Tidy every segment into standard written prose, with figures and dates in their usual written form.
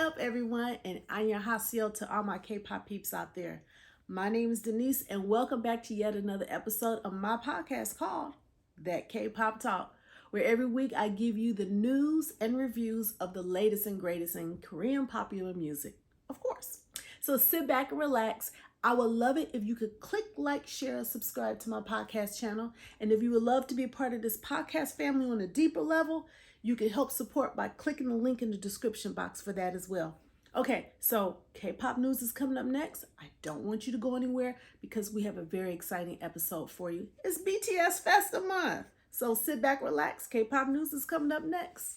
up, everyone? And annyeonghaseyo to all my K-pop peeps out there. My name is Denise, and welcome back to yet another episode of my podcast called That K-Pop Talk, where every week I give you the news and reviews of the latest and greatest in Korean popular music, of course. So sit back and relax. I would love it if you could click like, share, and subscribe to my podcast channel. And if you would love to be a part of this podcast family on a deeper level, you can help support by clicking the link in the description box for that as well. Okay, so K-pop news is coming up next. I don't want you to go anywhere because we have a very exciting episode for you. It's BTS Festa month. So sit back, relax. K-pop news is coming up next.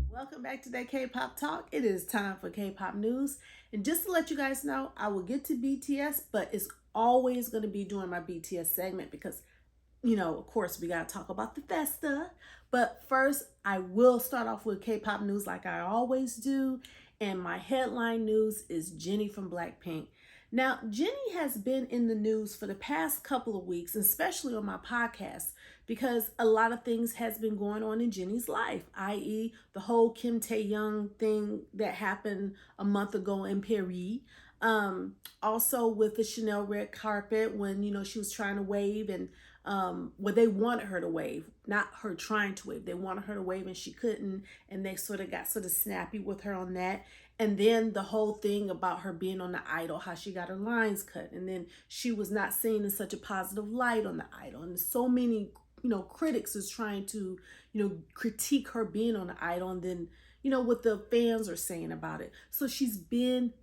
Welcome back to that K-pop talk. It is time for K-pop news. And just to let you guys know, I will get to BTS, but it's always going to be during my BTS segment because, of course, we got to talk about the Festa. But first, I will start off with K-pop news like I always do. And my headline news is Jennie from Blackpink. Now, Jennie has been in the news for the past couple of weeks, especially on my podcast, because a lot of things has been going on in Jennie's life, i.e. the whole Kim Tae-young thing that happened a month ago in Paris. Also with the Chanel red carpet when, she was trying to wave and they wanted her to wave, not her trying to wave. They wanted her to wave and she couldn't, and they got snappy with her on that. And then the whole thing about her being on the Idol, how she got her lines cut, and then she was not seen in such a positive light on the Idol, and so many critics is trying to critique her being on the Idol, and then what the fans are saying about it. So she's been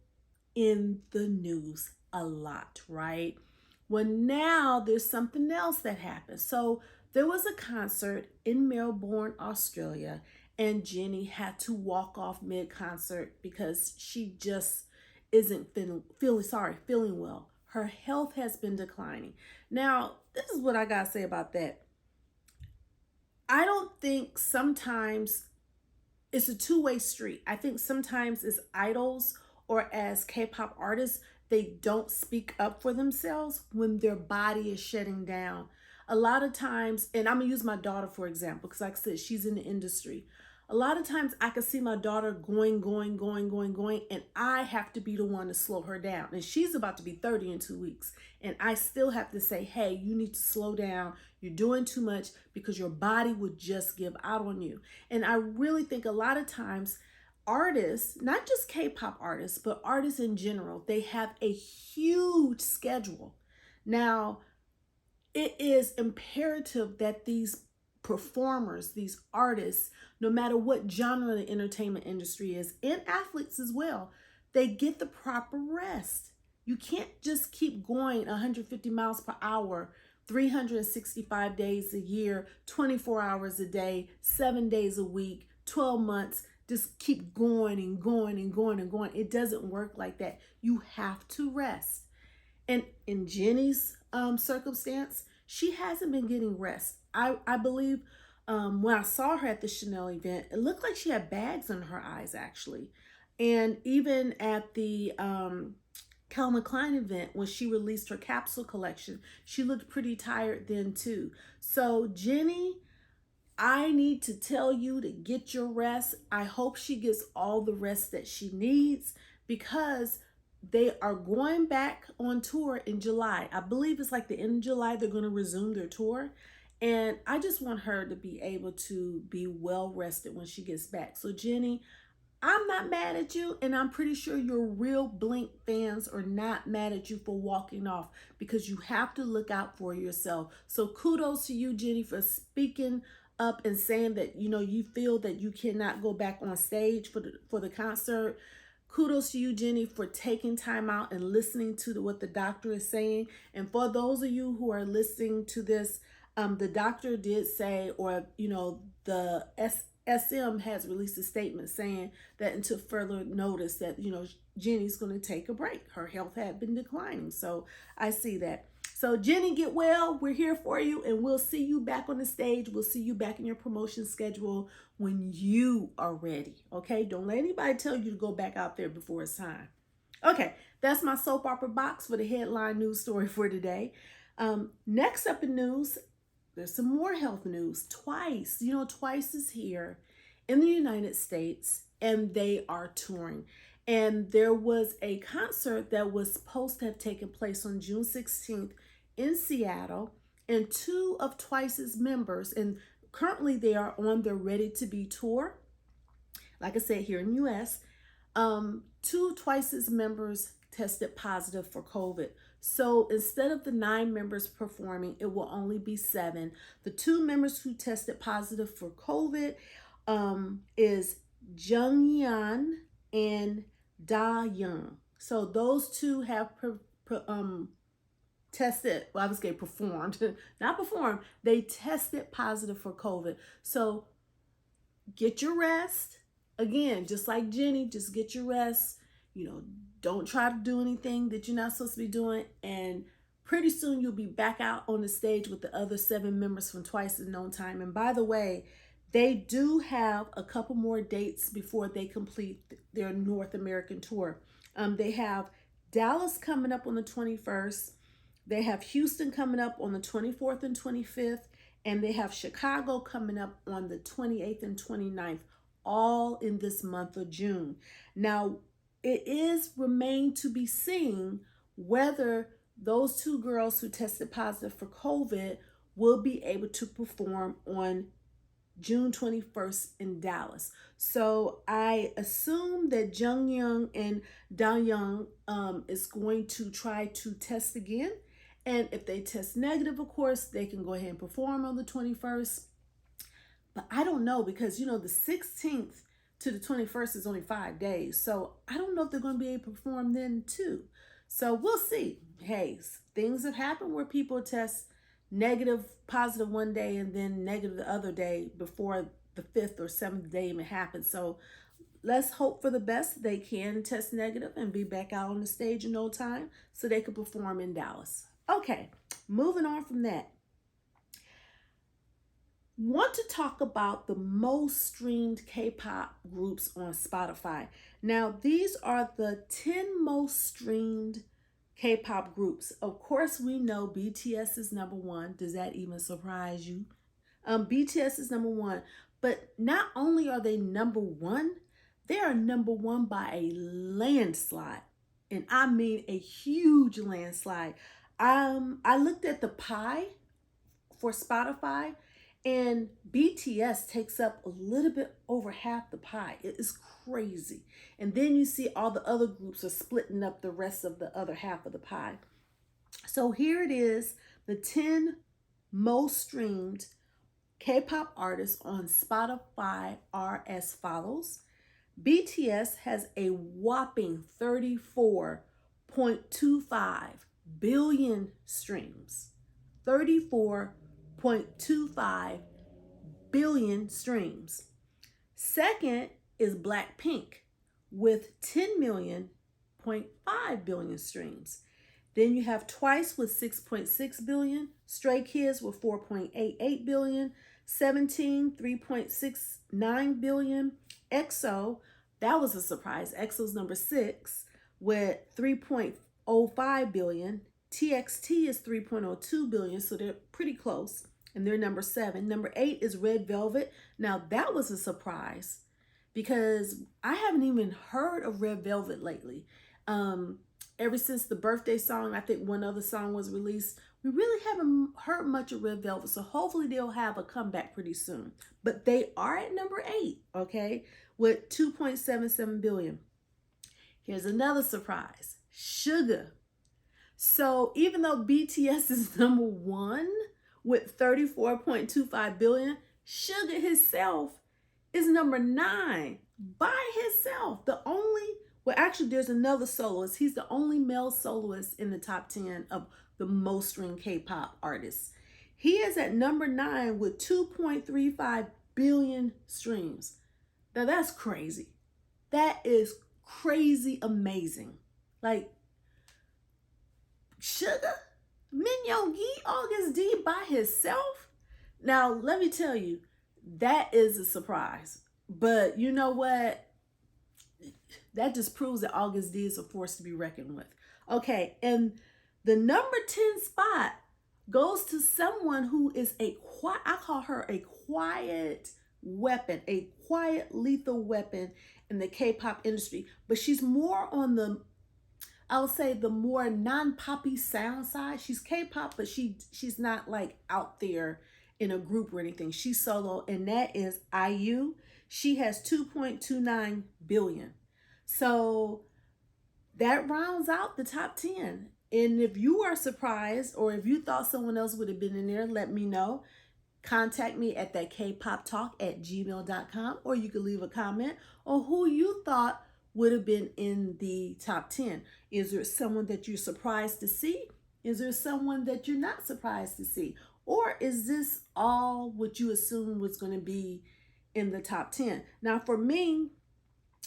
in the news a lot, right? Well, now there's something else that happened. So there was a concert in Melbourne, Australia, and Jennie had to walk off mid-concert because she just isn't feeling well. Her health has been declining. Now, this is what I gotta say about that. I don't think sometimes it's a two-way street. I think sometimes as idols or as K-pop artists, they don't speak up for themselves when their body is shutting down. A lot of times, and I'm gonna use my daughter for example, because like I said, she's in the industry. A lot of times I can see my daughter going, and I have to be the one to slow her down. And she's about to be 30 in 2 weeks. And I still have to say, hey, you need to slow down. You're doing too much because your body would just give out on you. And I really think a lot of times artists, not just K-pop artists, but artists in general, they have a huge schedule. Now, it is imperative that these performers, these artists, no matter what genre the entertainment industry is, and athletes as well, they get the proper rest. You can't just keep going 150 miles per hour, 365 days a year, 24 hours a day, 7 days a week, 12 months, just keep going and going and going and going. It doesn't work like that. You have to rest. And in Jennie's circumstance, she hasn't been getting rest. I believe when I saw her at the Chanel event, it looked like she had bags under her eyes actually. And even at the Calvin Klein event, when she released her capsule collection, she looked pretty tired then too. So Jennie, I need to tell you to get your rest. I hope she gets all the rest that she needs because they are going back on tour in July. I believe it's like the end of July, they're going to resume their tour. And I just want her to be able to be well rested when she gets back. So Jennie, I'm not mad at you, and I'm pretty sure your real Blink fans are not mad at you for walking off because you have to look out for yourself. So kudos to you, Jennie, for speaking up and saying that you feel that you cannot go back on stage for the concert. Kudos to you, Jennie, for taking time out and listening to what the doctor is saying. And for those of you who are listening to this, the doctor did say, or the SM has released a statement saying that until further notice that Jennie's going to take a break. Her health had been declining, so I see that. So Jennie, get well. We're here for you, and we'll see you back on the stage. We'll see you back in your promotion schedule when you are ready. Okay, don't let anybody tell you to go back out there before it's time. Okay, that's my soap opera box for the headline news story for today. Next up in news, there's some more health news. Twice, Twice is here in the United States and they are touring. And there was a concert that was supposed to have taken place on June 16th in Seattle. And two of Twice's members, and currently they are on their Ready to Be tour, like I said, here in the US, two Twice's members tested positive for COVID. So instead of the 9 members performing, it will only be 7. The 2 members who tested positive for COVID is Jungyeon and Da Young. So those two have tested, well, I was going to performed, not performed, they tested positive for COVID. So get your rest. Again, just like Jennie, just get your rest. Don't try to do anything that you're not supposed to be doing. And pretty soon you'll be back out on the stage with the other 7 members from Twice in no time. And by the way, they do have a couple more dates before they complete their North American tour. They have Dallas coming up on the 21st. They have Houston coming up on the 24th and 25th. And they have Chicago coming up on the 28th and 29th, all in this month of June. Now, it is remain to be seen whether those 2 girls who tested positive for COVID will be able to perform on June 21st in Dallas. So I assume that Jungyeon and Da Young is going to try to test again. And if they test negative, of course, they can go ahead and perform on the 21st. But I don't know because, the 16th to the 21st is only 5 days. So I don't know if they're going to be able to perform then too. So we'll see. Hey, things have happened where people test negative, positive one day and then negative the other day before the 5th or 7th day even happens. So let's hope for the best. They can test negative and be back out on the stage in no time so they can perform in Dallas. Okay, moving on from that. Want to talk about the most streamed K-pop groups on Spotify. Now, these are the 10 most streamed K-pop groups. Of course, we know BTS is number 1. Does that even surprise you? BTS is number 1. But not only are they number 1, they are number 1 by a landslide. And I mean a huge landslide. I looked at the pie for Spotify, and BTS takes up a little bit over half the pie. It is crazy. And then you see all the other groups are splitting up the rest of the other half of the pie. So here it is, the 10 most streamed K-pop artists on Spotify are as follows. BTS has a whopping 34.25 billion streams. 34.25 billion streams. Second is Blackpink with 10.5 billion streams. Then you have Twice with 6.6 billion, Stray Kids with 4.88 billion, 17, 3.69 billion, EXO, that was a surprise. EXO's number 6 with 3.05 billion. TXT is 3.02 billion, so they're pretty close, and they're number 7. Number 8 is Red Velvet. Now, that was a surprise because I haven't even heard of Red Velvet lately. Ever since the birthday song, I think one other song was released, we really haven't heard much of Red Velvet, so hopefully they'll have a comeback pretty soon. But they are at number 8, okay, with 2.77 billion. Here's another surprise, Sugar. So even though BTS is number 1 with 34.25 billion, Sugar himself is number 9 by himself. Actually, there's another soloist. He's the only male soloist in the top 10 of the most streamed K-pop artists. He is at number 9 with 2.35 billion streams. Now that's crazy. That is crazy amazing. Like, Sugar, Min Young-gi, August D by himself. Now, let me tell you, that is a surprise. But you know what? That just proves that August D is a force to be reckoned with. Okay, and the number 10 spot goes to someone who is I call her a quiet weapon, a quiet lethal weapon in the K-pop industry. But she's more on the, I would say, the more non-poppy sound side. She's K-pop, but she's not like out there in a group or anything. She's solo, and that is IU. She has 2.29 billion. So that rounds out the top 10. And if you are surprised, or if you thought someone else would have been in there, let me know. Contact me at that kpoptalk@gmail.com, or you can leave a comment on who you thought would have been in the top 10. Is there someone that you're surprised to see? Is there someone that you're not surprised to see? Or is this all what you assumed was going to be in the top 10? Now, for me,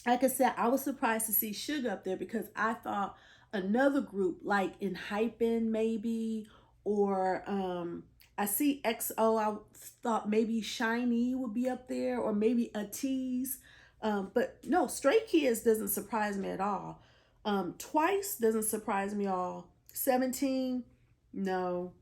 like I said, I was surprised to see Suga up there because I thought another group like Enhypen maybe, or I see XO. I thought maybe Shiny would be up there, or maybe ATEEZ. But no, Stray Kids doesn't surprise me at all. Twice doesn't surprise me at all. 17, no.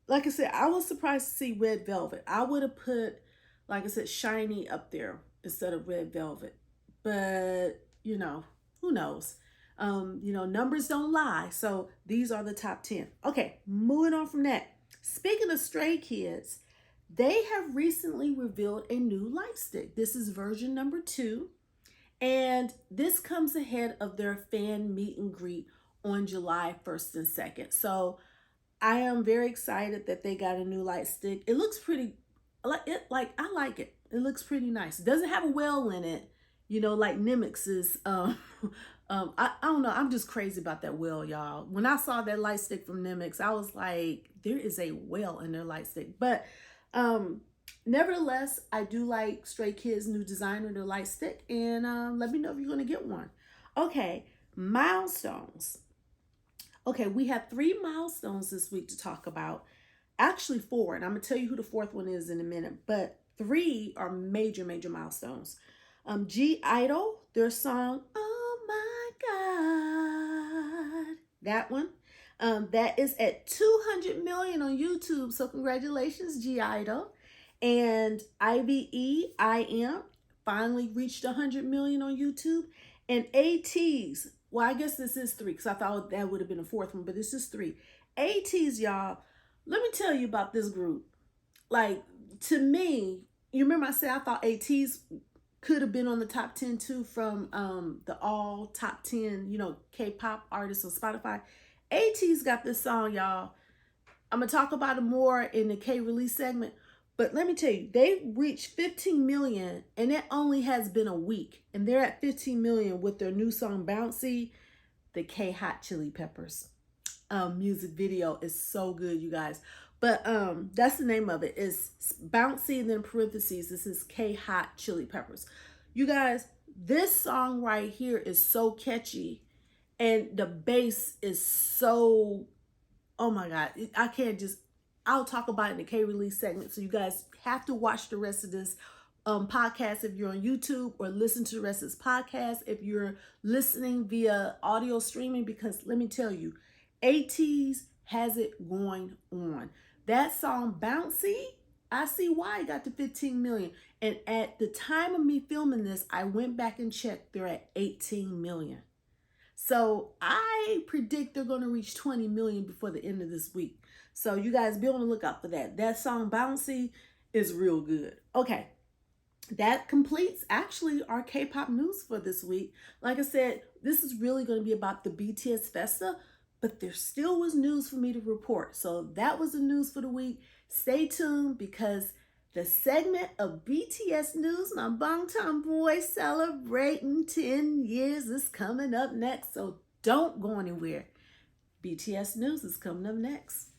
Like I said, I was surprised to see Red Velvet. I would have put, like I said, Shiny up there instead of Red Velvet. But, who knows? Numbers don't lie. So these are the top 10. Okay, moving on from that. Speaking of Stray Kids, they have recently revealed a new lightstick. This is version number 2. And this comes ahead of their fan meet and greet on July 1st and 2nd. So I am very excited that they got a new lightstick. It looks pretty, I like it. It looks pretty nice. It doesn't have a whale in it, like Nemex's. I don't know. I'm just crazy about that whale, y'all. When I saw that light stick from Nemex, I was like, there is a whale in their light stick. But nevertheless, I do like Stray Kids' new design of their light stick. And let me know if you're going to get one. Okay, milestones. Okay, we have 3 milestones this week to talk about. Actually 4, and I'm going to tell you who the 4th one is in a minute. But 3 are major, major milestones. G-Idol, their song, Oh My God, that one. That is at 200 million on YouTube. So congratulations, G-Idol. And IBE, I Am, finally reached 100 million on YouTube. And ATEEZ, well, I guess this is 3 because I thought that would have been a 4th one, but this is 3. ATEEZ, y'all, let me tell you about this group. Like, to me, you remember I said I thought ATEEZ could have been on the top 10 too, from the all top 10, K-pop artists on Spotify. ATEEZ got this song, y'all. I'm gonna talk about it more in the K-release segment, but let me tell you, they reached 15 million, and it only has been a week, and they're at 15 million with their new song Bouncy. The K-Hot Chili Peppers music video is so good, you guys. But that's the name of it. It's Bouncy, and then parentheses, this is K-Hot Chili Peppers. You guys, this song right here is so catchy, and the bass is so, oh my God, I'll talk about it in the K-release segment. So you guys have to watch the rest of this podcast if you're on YouTube, or listen to the rest of this podcast if you're listening via audio streaming, because let me tell you, ATEEZ has it going on. That song Bouncy, I see why it got to 15 million. And at the time of me filming this, I went back and checked, they're at 18 million. So I predict they're going to reach 20 million before the end of this week. So you guys be on the lookout for that. That song Bouncy is real good. Okay, that completes actually our K-pop news for this week. Like I said, this is really going to be about the BTS Festa, but there still was news for me to report. So that was the news for the week. Stay tuned, because the segment of BTS news, my Bangtan boys celebrating 10 years, is coming up next. So don't go anywhere. BTS news is coming up next.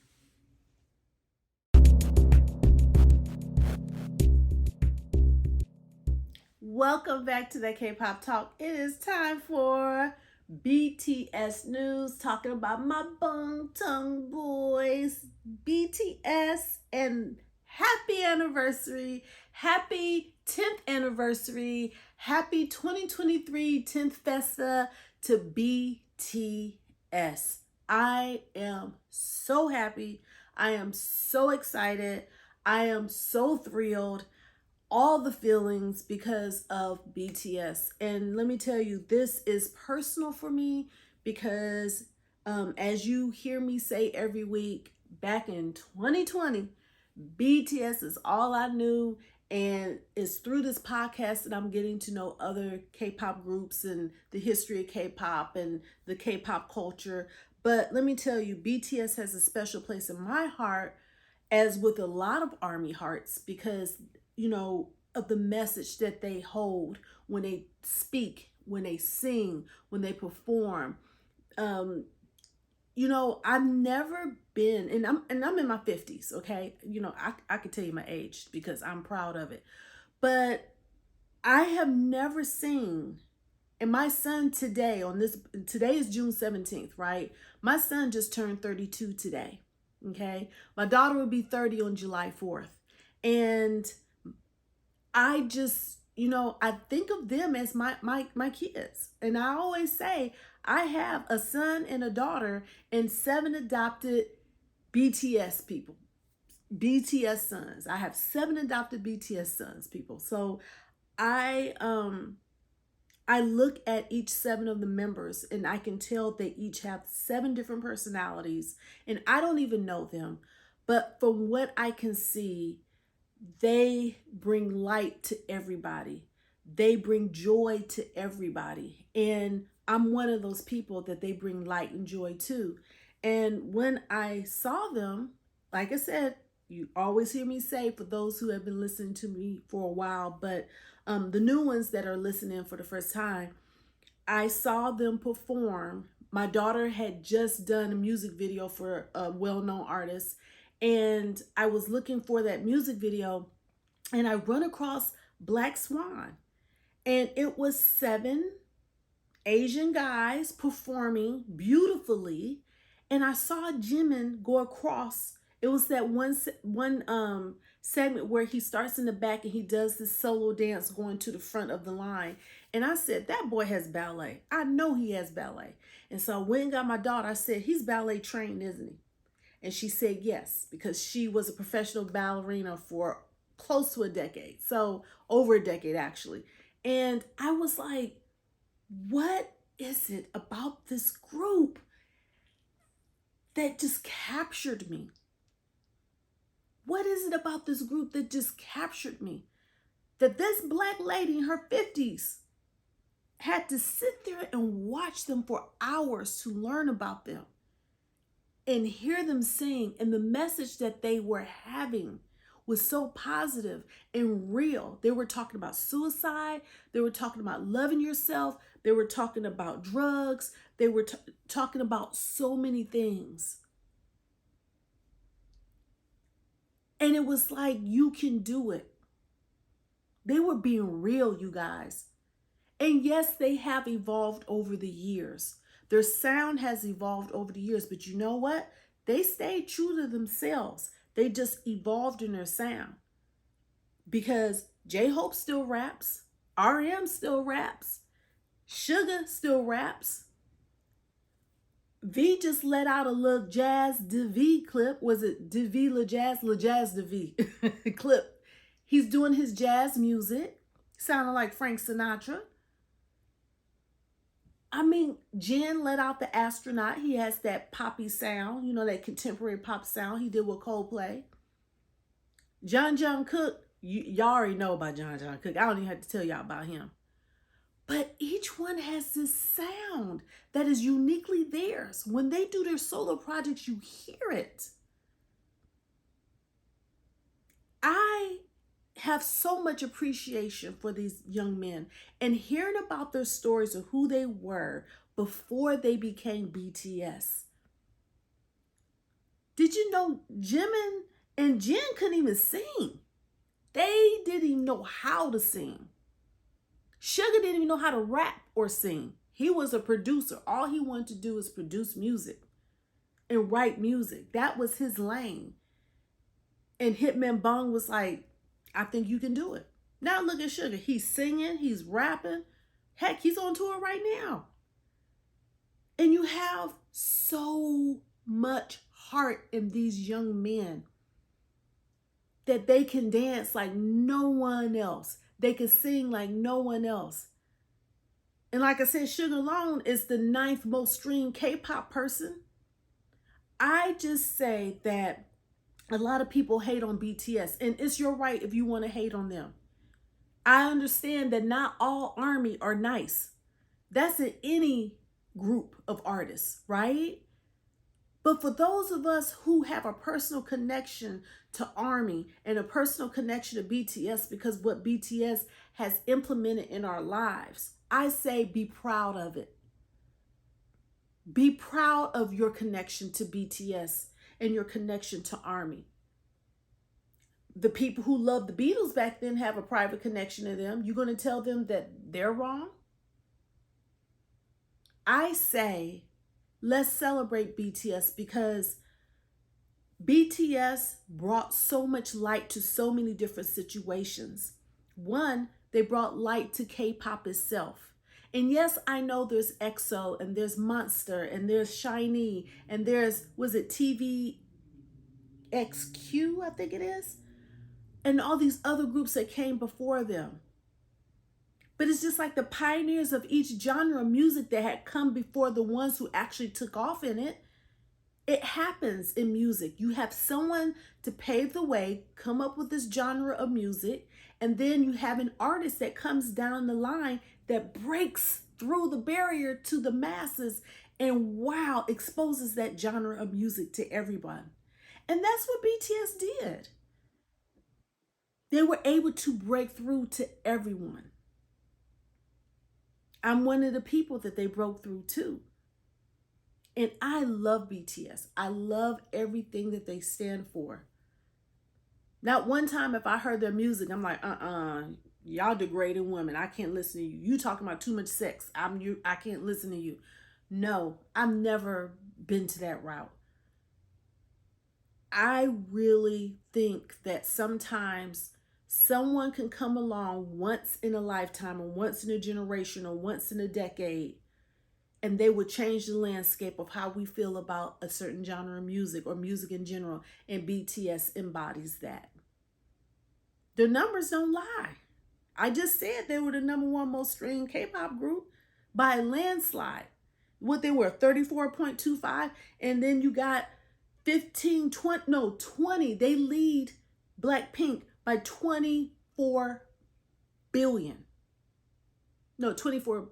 Welcome back to the K-Pop Talk. It is time for BTS news, talking about my Bangtan boys, BTS, and happy anniversary, happy 10th anniversary, happy 2023 10th Festa to BTS. I am so happy. I am so excited. I am so thrilled. All the feelings because of BTS. And let me tell you, this is personal for me because as you hear me say every week, back in 2020, BTS is all I knew. And it's through this podcast that I'm getting to know other K-pop groups and the history of K-pop and the K-pop culture. But let me tell you, BTS has a special place in my heart, as with a lot of ARMY hearts, because, of the message that they hold when they speak, when they sing, when they perform. I've never been, and I'm in my 50s, okay? I could tell you my age because I'm proud of it. But I have never seen, and my son today today is June 17th, right? My son just turned 32 today, okay? My daughter will be 30 on July 4th. And I just, I think of them as my kids. And I always say, I have a son and a daughter and 7 adopted BTS people, BTS sons. I have 7 adopted BTS sons, people. So I look at each 7 of the members and I can tell they each have 7 different personalities, and I don't even know them. But from what I can see, they bring light to everybody. They bring joy to everybody. And I'm one of those people that they bring light and joy to. And when I saw them, like I said, you always hear me say, for those who have been listening to me for a while, but the new ones that are listening for the first time, I saw them perform. My daughter had just done a music video for a well-known artist, and I was looking for that music video, and I run across Black Swan, and it was 7 Asian guys performing beautifully, and I saw Jimin go across. It was that one segment where he starts in the back and he does this solo dance going to the front of the line. And I said, that boy has ballet. I know he has ballet. And so I went and got my daughter. I said, he's ballet trained, isn't he? And she said yes, because she was a professional ballerina for close to a decade. So over a decade, actually. And I was like, what is it about this group that just captured me? What is it about this group that just captured me? That this Black lady in her 50s had to sit there and watch them for hours to learn about them and hear them sing. And the message that they were having was so positive and real. They were talking about suicide. They were talking about loving yourself. They were talking about drugs. They were talking about so many things. And it was like, you can do it. They were being real, you guys. And yes, they have evolved over the years. Their sound has evolved over the years, but you know what? They stayed true to themselves. They just evolved in their sound. Because J-Hope still raps, RM still raps, Sugar still raps. V just let out a little Jazz de V clip. Was it de V la Jazz de V clip? He's doing his jazz music, sounding like Frank Sinatra. I mean, Jen let out the astronaut. He has that poppy sound, that contemporary pop sound he did with Coldplay. John Cook, y'all already know about John Cook. I don't even have to tell y'all about him. But each one has this sound that is uniquely theirs. When they do their solo projects, you hear it. I have so much appreciation for these young men, and hearing about their stories of who they were before they became BTS. Did you know Jimin and Jin couldn't even sing? They didn't even know how to sing. Sugar didn't even know how to rap or sing. He was a producer. All he wanted to do is produce music and write music. That was his lane. And Hitman Bong was like, I think you can do it. Now look at Sugar. He's singing, he's rapping. Heck, he's on tour right now. And you have so much heart in these young men that they can dance like no one else. They can sing like no one else. And like I said, Sugar Long is the 9th most streamed K-pop person. I just say that a lot of people hate on BTS, and it's your right if you want to hate on them. I understand that not all ARMY are nice. That's in any group of artists, right? But for those of us who have a personal connection to ARMY and a personal connection to BTS because what BTS has implemented in our lives, I say be proud of it. Be proud of your connection to BTS and your connection to ARMY. The people who loved the Beatles back then have a private connection to them. You're going to tell them that they're wrong? I say, let's celebrate BTS because BTS brought so much light to so many different situations. One, they brought light to K-pop itself. And yes, I know there's EXO and there's Monster and there's SHINee and there's, was it TVXQ, I think it is? And all these other groups that came before them. But it's just like the pioneers of each genre of music that had come before the ones who actually took off in it. It happens in music. You have someone to pave the way, come up with this genre of music, and then you have an artist that comes down the line that breaks through the barrier to the masses and wow, exposes that genre of music to everyone. And that's what BTS did. They were able to break through to everyone. I'm one of the people that they broke through to. And I love BTS. I love everything that they stand for. Not one time if I heard their music, I'm like, y'all degrading women. I can't listen to you. You talking about too much sex. I can't listen to you. No, I've never been to that route. I really think that sometimes someone can come along once in a lifetime or once in a generation or once in a decade, and they would change the landscape of how we feel about a certain genre of music or music in general, and BTS embodies that. The numbers don't lie. I just said they were the #1 most streamed K-pop group by a landslide. What they were, 34.25, and then you got 20. They lead Blackpink by 24 billion. No, 24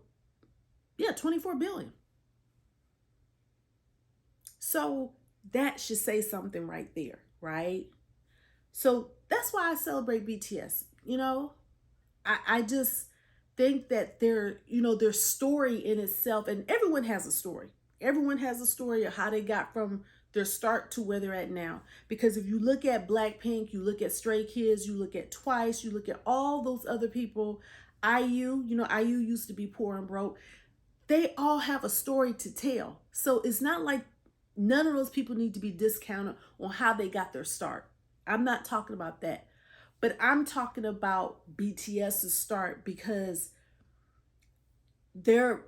billion. So that should say something right there, right? So that's why I celebrate BTS. I just think that their story in itself, and everyone has a story. Everyone has a story of how they got from their start to where they're at now. Because if you look at Blackpink, you look at Stray Kids, you look at Twice, you look at all those other people, IU used to be poor and broke. They all have a story to tell. So it's not like none of those people need to be discounted on how they got their start. I'm not talking about that. But I'm talking about BTS's start because their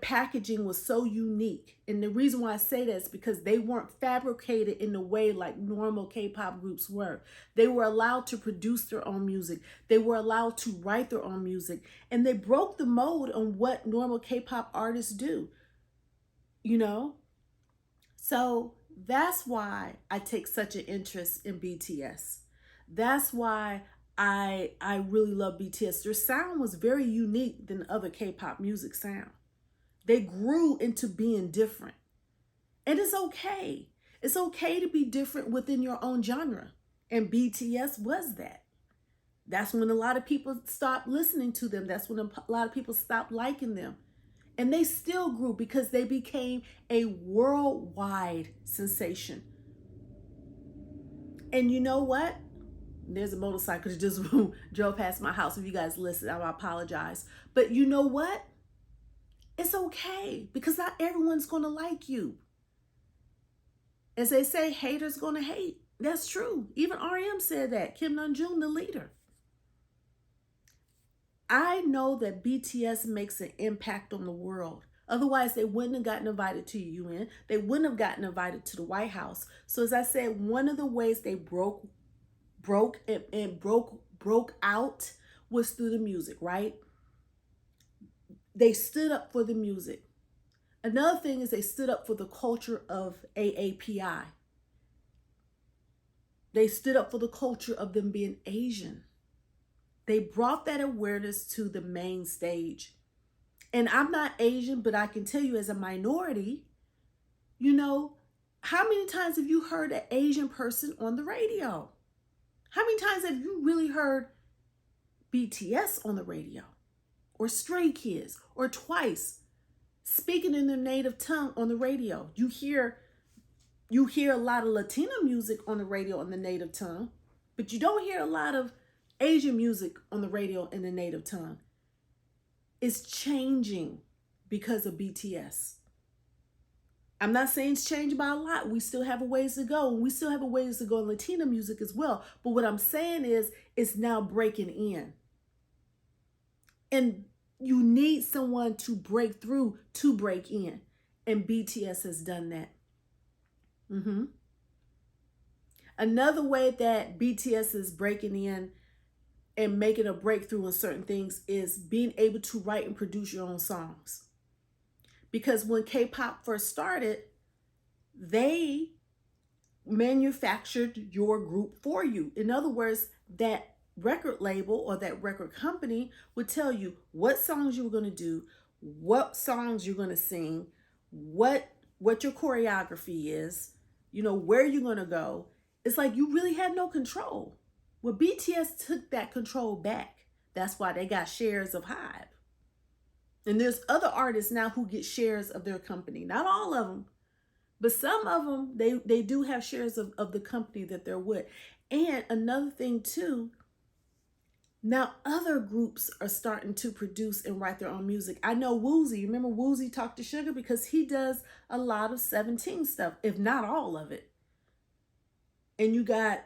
packaging was so unique. And the reason why I say that is because they weren't fabricated in the way like normal K-pop groups were. They were allowed to produce their own music. They were allowed to write their own music. And they broke the mold on what normal K-pop artists do. So that's why I take such an interest in BTS. That's why I really love BTS. Their sound was very unique than other K-pop music sound. They grew into being different. And it's okay. It's okay to be different within your own genre. And BTS was that. That's when a lot of people stopped listening to them. That's when a lot of people stopped liking them. And they still grew because they became a worldwide sensation. And you know what? There's a motorcycle that just drove past my house. If you guys listen, I apologize. But you know what? It's okay because not everyone's going to like you. As they say, haters going to hate. That's true. Even RM said that. Kim Namjoon, the leader. I know that BTS makes an impact on the world. Otherwise, they wouldn't have gotten invited to UN. They wouldn't have gotten invited to the White House. So as I said, one of the ways they broke out was through the music, right? They stood up for the music. Another thing is they stood up for the culture of AAPI. They stood up for the culture of them being Asian. They brought that awareness to the main stage. And I'm not Asian, but I can tell you as a minority, you know, how many times have you heard an Asian person on the radio? How many times have you really heard BTS on the radio? Or Stray Kids? Or Twice speaking in their native tongue on the radio? You hear a lot of Latino music on the radio in the native tongue, but you don't hear a lot of Asian music on the radio in the native tongue. It's changing because of BTS. I'm not saying it's changed by a lot. We still have a ways to go, and we still have a ways to go in Latino music as well. But what I'm saying is it's now breaking in. And you need someone to break through to break in. And BTS has done that. Another way that BTS is breaking in and making a breakthrough in certain things is being able to write and produce your own songs. Because when K-pop first started, they manufactured your group for you. In other words, that record label or that record company would tell you what songs you were going to do, what songs you're going to sing, what your choreography is, you know, where you're going to go. It's like you really had no control. Well, BTS took that control back. That's why they got shares of Hive. And there's other artists now who get shares of their company. Not all of them, but some of them, they do have shares of the company that they're with. And another thing too, now other groups are starting to produce and write their own music. I know Woozy, remember Woozy Talk to Sugar? Because he does a lot of 17 stuff, if not all of it. And you got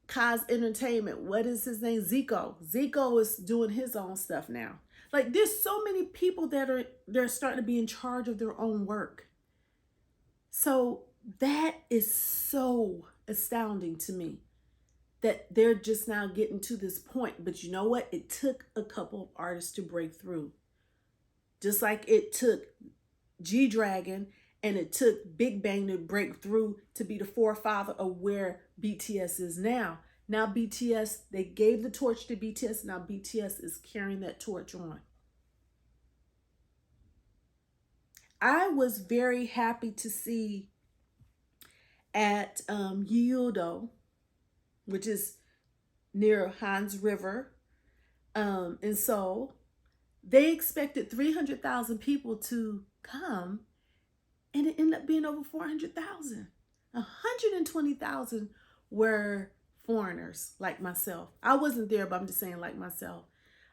Kaz Entertainment. What is his name? Zico. Zico is doing his own stuff now. Like there's so many people they're starting to be in charge of their own work. So that is so astounding to me that they're just now getting to this point. But you know what? It took a couple of artists to break through. Just like it took G-Dragon and it took Big Bang to break through to be the forefather of where BTS is now. Now BTS, they gave the torch to BTS. Now BTS is carrying that torch on. I was very happy to see at Yeouido, which is near Hans River in Seoul, they expected 300,000 people to come, and it ended up being over 400,000. 120,000 were foreigners like myself. I wasn't there, but I'm just saying like myself.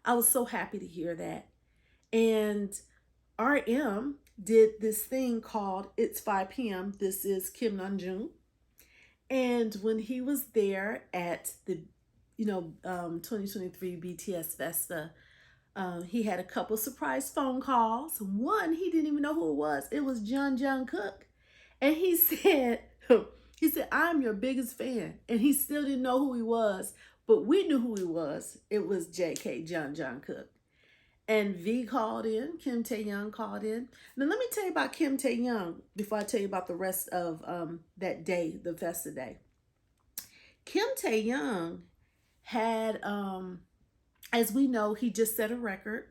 I was so happy to hear that. And RM did this thing called It's 5 p.m. This is Kim Namjoon. And when he was there at the 2023 BTS Festa, he had a couple surprise phone calls. One, he didn't even know who it was. It was Jungkook. And he said, I'm your biggest fan. And he still didn't know who he was, but we knew who he was. It was JK, Jungkook. And V called in, Kim Tae-young called in. Now let me tell you about Kim Tae-young before I tell you about the rest of that day, the Festa day. Kim Tae-young had, as we know, he just set a record.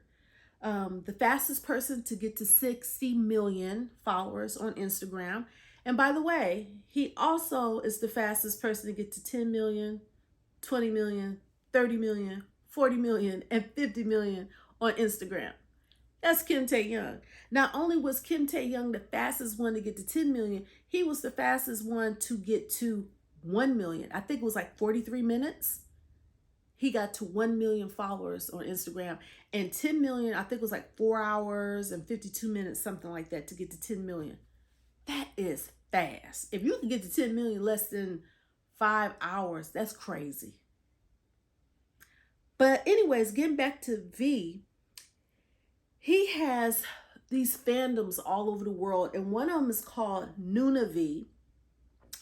The fastest person to get to 60 million followers on Instagram. And by the way, he also is the fastest person to get to 10 million, 20 million, 30 million, 40 million, and 50 million on Instagram. That's Kim Tae-young. Not only was Kim Tae-young the fastest one to get to 10 million, he was the fastest one to get to 1 million. I think it was like 43 minutes. He got to 1 million followers on Instagram, and 10 million, I think it was like 4 hours and 52 minutes, something like that, to get to 10 million. That is fast. If you can get to 10 million less than 5 hours, that's crazy. But anyways, getting back to V, He has these fandoms all over the world, and one of them is called Nunavie,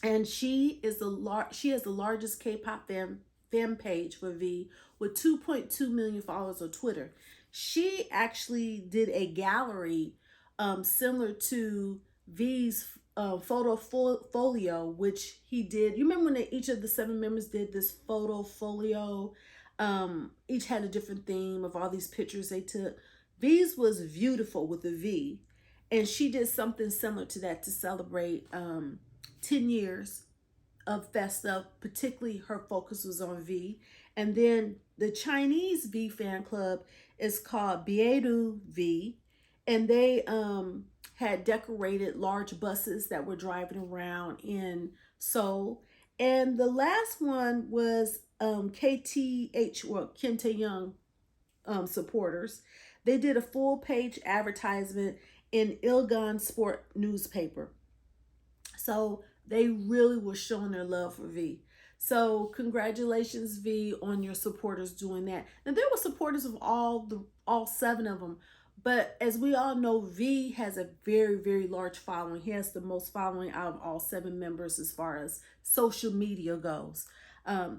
and she has the largest K-pop fan page for V with 2.2 million followers on Twitter. She actually did a gallery similar to V's photo folio, which he did. You remember when each of the seven members did this photo folio? Each had a different theme of all these pictures they took. V's was beautiful with a V, and she did something similar to that to celebrate 10 years of Festa. Particularly her focus was on V. And then the Chinese V fan club is called Beidou V, and they had decorated large buses that were driving around in Seoul. And the last one was KTH, well, Kim Tae-young supporters. They did a full page advertisement in Ilgan Sport newspaper. So they really were showing their love for V. So congratulations, V, on your supporters doing that. Now there were supporters of all seven of them, but as we all know, V has a very, very large following. He has the most following out of all seven members as far as social media goes.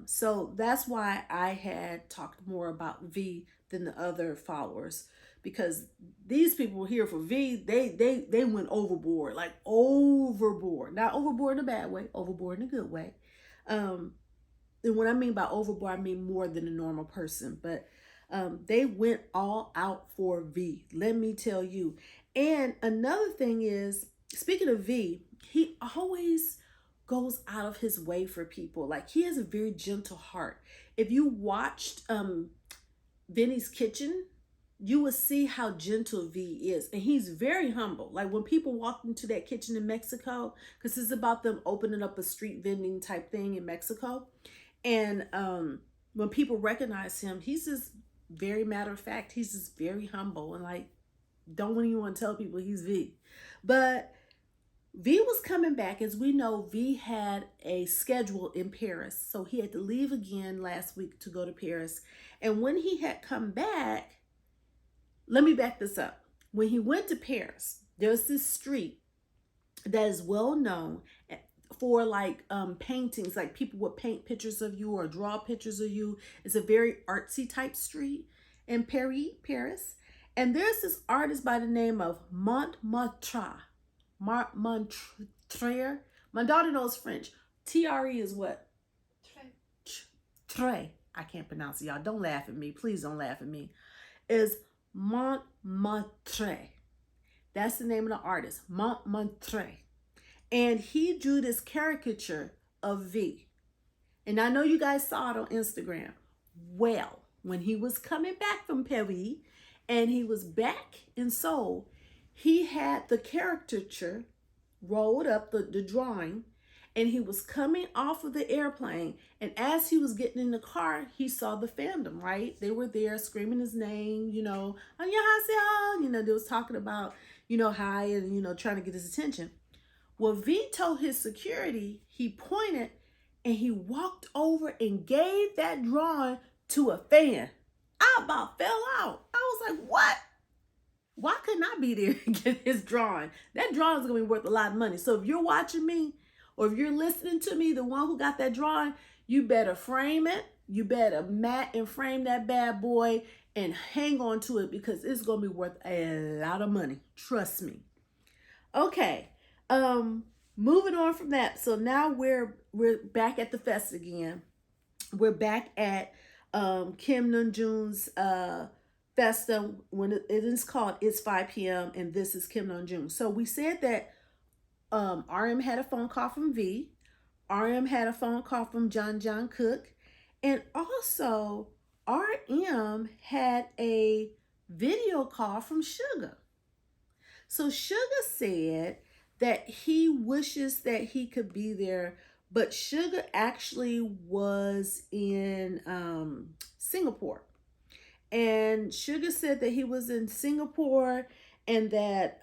So that's why I had talked more about V than the other followers, because these people were here for V. They went overboard, like overboard. Not overboard in a bad way, overboard in a good way. And what I mean by overboard, I mean more than a normal person. But they went all out for V, let me tell you. And another thing is, speaking of V, he always goes out of his way for people. Like, he has a very gentle heart. If you watched Vinny's Kitchen, you will see how gentle V is. And he's very humble. Like, when people walk into that kitchen in Mexico, because it's about them opening up a street vending type thing in Mexico. And when people recognize him, he's just very matter of fact. He's just very humble and like, don't even want to tell people he's V. But V was coming back. As we know, V had a schedule in Paris. So he had to leave again last week to go to Paris. And when he had come back, let me back this up. When he went to Paris, there's this street that is well known for like paintings, like people would paint pictures of you or draw pictures of you. It's a very artsy type street in Paris. And there's this artist by the name of Montmartre. Montmartre. My daughter knows French. T-R-E is what? Tre. I can't pronounce it, y'all. Don't laugh at me. Please don't laugh at me. Is Montmartre. That's the name of the artist. Montmartre. And he drew this caricature of V. And I know you guys saw it on Instagram. Well, when he was coming back from Paris and he was back in Seoul, he had the caricature rolled up, the drawing, and he was coming off of the airplane. And as he was getting in the car, he saw the fandom, right? They were there screaming his name, 안녕하세요. They was talking about, hi, and, trying to get his attention. Well, V told his security, he pointed and he walked over and gave that drawing to a fan. I about fell out. I was like, what? Why couldn't I be there and get his drawing? That drawing is going to be worth a lot of money. So if you're watching me or if you're listening to me, the one who got that drawing, you better frame it. You better mat and frame that bad boy and hang on to it, because it's going to be worth a lot of money. Trust me. Okay. Moving on from that. So now we're back at the fest again. We're back at Kim Namjoon's Festa, when it is called It's 5 p.m. and this is Kim Namjoon. So we said that RM had a phone call from V. RM had a phone call from John Cook. And also RM had a video call from Suga. So Suga said that he wishes that he could be there, but Suga actually was in Singapore. And Suga said that he was in Singapore and that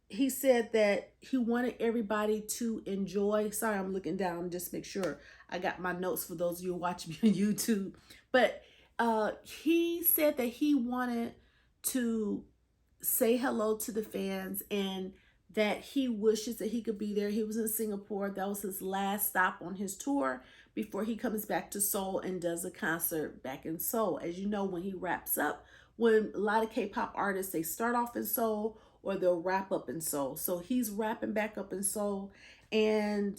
he said that he wanted everybody to enjoy. Sorry, I'm looking down, just make sure I got my notes for those of you watching me on YouTube. But he said that he wanted to say hello to the fans, and that he wishes that he could be there. He was in Singapore. That was his last stop on his tour before he comes back to Seoul and does a concert back in Seoul. As you know, when he wraps up, when a lot of K-pop artists, they start off in Seoul or they'll wrap up in Seoul. So he's wrapping back up in Seoul, and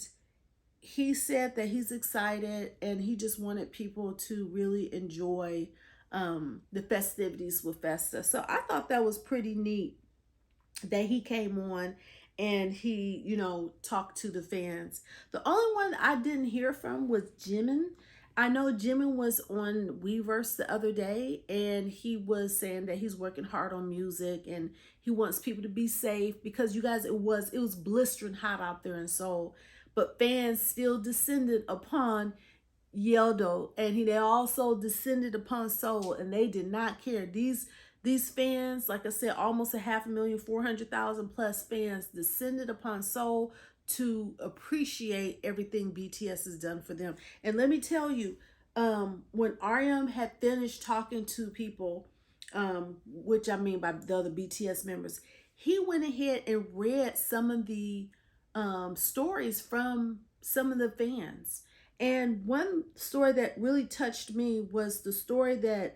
he said that he's excited and he just wanted people to really enjoy the festivities with Festa. So I thought that was pretty neat that he came on and he, talked to the fans. The only one I didn't hear from was Jimin. I know Jimin was on Weverse the other day, and he was saying that he's working hard on music and he wants people to be safe, because you guys, it was blistering hot out there in Seoul, but fans still descended upon Yeouido, and they also descended upon Seoul, and they did not care. These fans, like I said, almost 500,000, 400,000 plus fans descended upon Seoul to appreciate everything BTS has done for them. And let me tell you, when RM had finished talking to people, which I mean by the other BTS members, he went ahead and read some of the stories from some of the fans. And one story that really touched me was the story that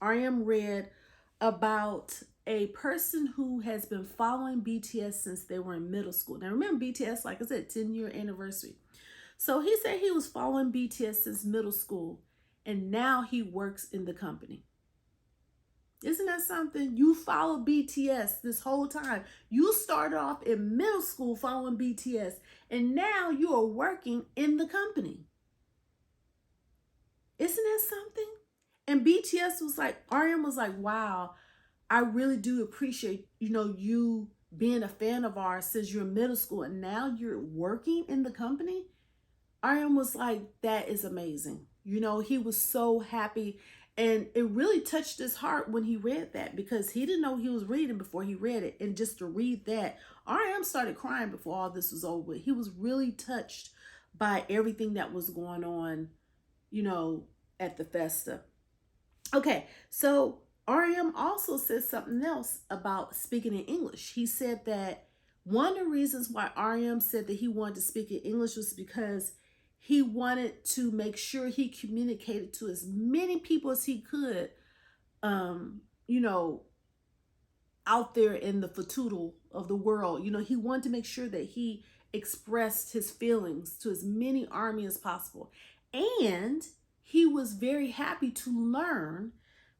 RM read about a person who has been following BTS since they were in middle school. Now remember, BTS, like I said, 10-year anniversary. So he said he was following BTS since middle school, and now he works in the company. Isn't that something? You follow BTS this whole time. You started off in middle school following BTS, and now you are working in the company. Isn't that something? And BTS was like, RM was like, wow, I really do appreciate, you being a fan of ours since you're in middle school and now you're working in the company. RM was like, that is amazing. He was so happy, and it really touched his heart when he read that, because he didn't know he was reading before he read it. And just to read that, RM started crying before all this was over. He was really touched by everything that was going on, at the Festa. Okay, so RM also said something else about speaking in English. He said that one of the reasons why RM said that he wanted to speak in English was because he wanted to make sure he communicated to as many people as he could, out there in the fatoodle of the world. He wanted to make sure that he expressed his feelings to as many army as possible. And he was very happy to learn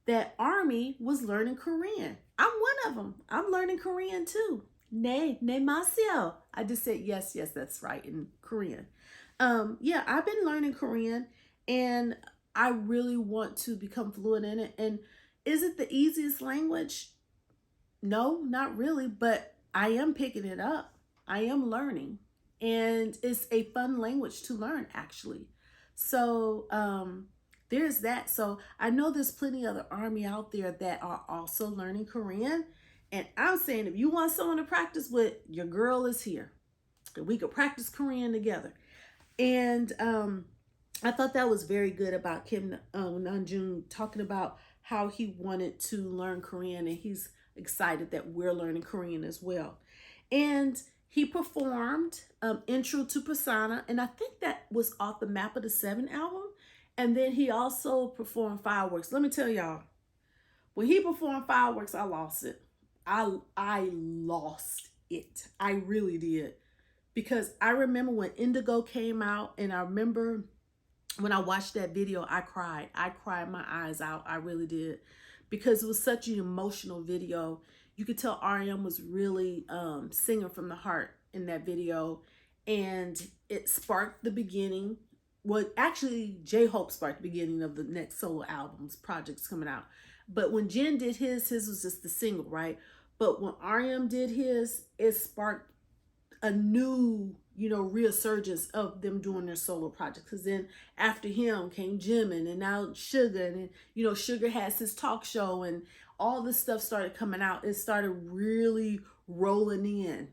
that Army was learning Korean. I'm one of them. I'm learning Korean too. Ne maseo. I just said yes, that's right, in Korean. Yeah, I've been learning Korean, and I really want to become fluent in it. And is it the easiest language? No, not really, but I am picking it up. I am learning, and it's a fun language to learn, actually. So there's that. So I know there's plenty of other army out there that are also learning Korean. And I'm saying, if you want someone to practice with, your girl is here. We could practice Korean together. And I thought that was very good about Kim Namjoon talking about how he wanted to learn Korean, and he's excited that we're learning Korean as well. And he performed Intro to Persona, and I think that was off the Map of the Seven album. And then he also performed Fireworks. Let me tell y'all, when he performed Fireworks, I lost it. I lost it. I really did. Because I remember when Indigo came out, and I remember when I watched that video, I cried. I cried my eyes out. I really did. Because it was such an emotional video. You could tell RM was really singing from the heart in that video. And it sparked the beginning. Well, actually, J-Hope sparked the beginning of the next solo album's projects coming out. But when Jen did his was just the single, right? But when RM did his, it sparked a new, resurgence of them doing their solo projects. Because then after him came Jimin, and now Sugar, and Sugar has his talk show, and all this stuff started coming out. It started really rolling in,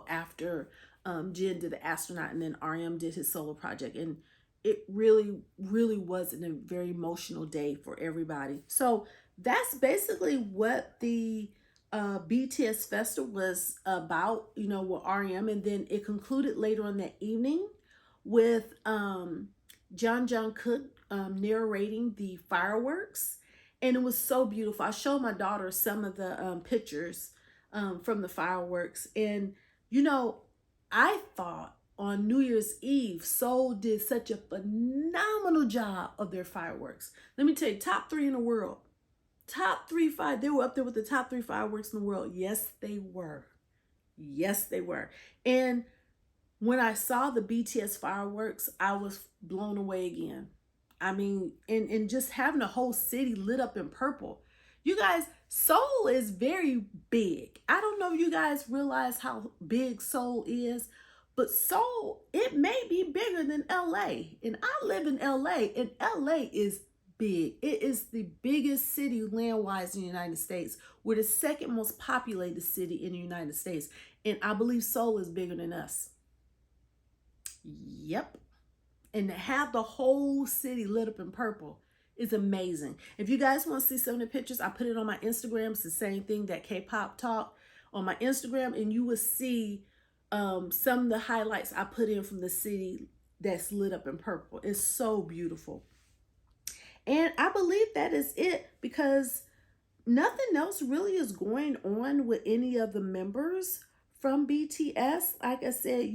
after Jen did the Astronaut, and then RM did his solo project. And it really, really was a very emotional day for everybody. So that's basically what the BTS Festa was about, with REM. And then it concluded later on that evening with John Cook narrating the fireworks. And it was so beautiful. I showed my daughter some of the pictures from the fireworks. And, you know, I thought on New Year's Eve, Seoul did such a phenomenal job of their fireworks. Let me tell you, top three in the world. Top three, five. They were up there with the top three fireworks in the world. Yes, they were. Yes, they were. And when I saw the BTS fireworks, I was blown away again. I mean, and just having the whole city lit up in purple. You guys, Seoul is very big. I don't know if you guys realize how big Seoul is, but Seoul, it may be bigger than LA. And I live in LA, and LA is big. It is the biggest city land-wise in the United States. We're the second most populated city in the United States. And I believe Seoul is bigger than us. Yep. And to have the whole city lit up in purple is amazing. If you guys want to see some of the pictures, I put it on my Instagram. It's the same thing, that K-pop talk on my Instagram, and you will see some of the highlights I put in from the city that's lit up in purple. It's so beautiful. And I believe that is it, because nothing else really is going on with any of the members from BTS. Like I said,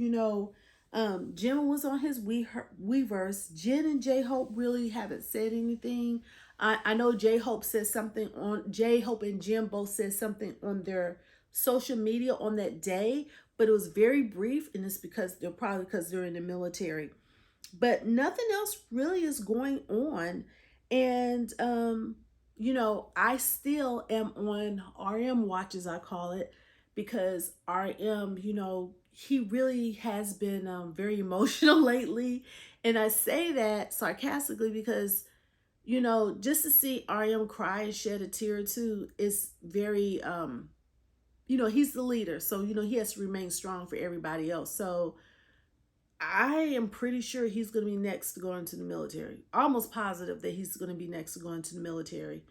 Jim was on his Weverse. Jin and J-Hope really haven't said anything. I know J-Hope said something on, J-Hope and Jim both said something on their social media on that day, but it was very brief, and it's because they're in the military. But nothing else really is going on. And I still am on RM watch, as I call it, because RM, he really has been very emotional lately. And I say that sarcastically because, just to see RM cry and shed a tear or two is very, he's the leader. So, he has to remain strong for everybody else. So I am pretty sure he's going to be next to go into the military. Almost positive that he's going to be next to go into the military.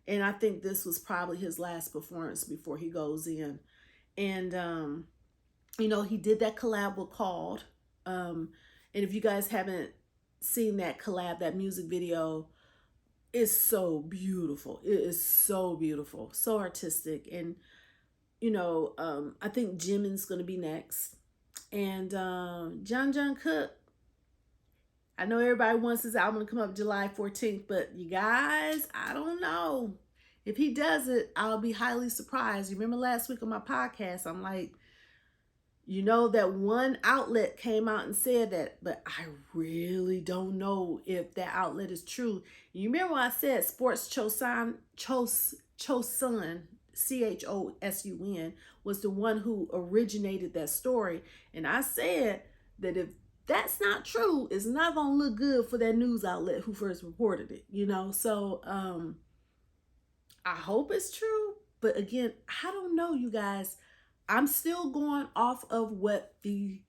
And I think this was probably his last performance before he goes in. And, he did that collab with Called. And if you guys haven't seen that collab, that music video is so beautiful. It is so beautiful, so artistic. And, I think Jimin's going to be next. And John Cook, I know everybody wants his album to come up July 14th, but you guys, I don't know. If he does it, I'll be highly surprised. You remember last week on my podcast, I'm like, that one outlet came out and said that, but I really don't know if that outlet is true. You remember when I said Sports Chosun, CHOSUN, was the one who originated that story. And I said that if that's not true, it's not going to look good for that news outlet who first reported it, So I hope it's true. But again, I don't know, you guys. I'm still going off of what the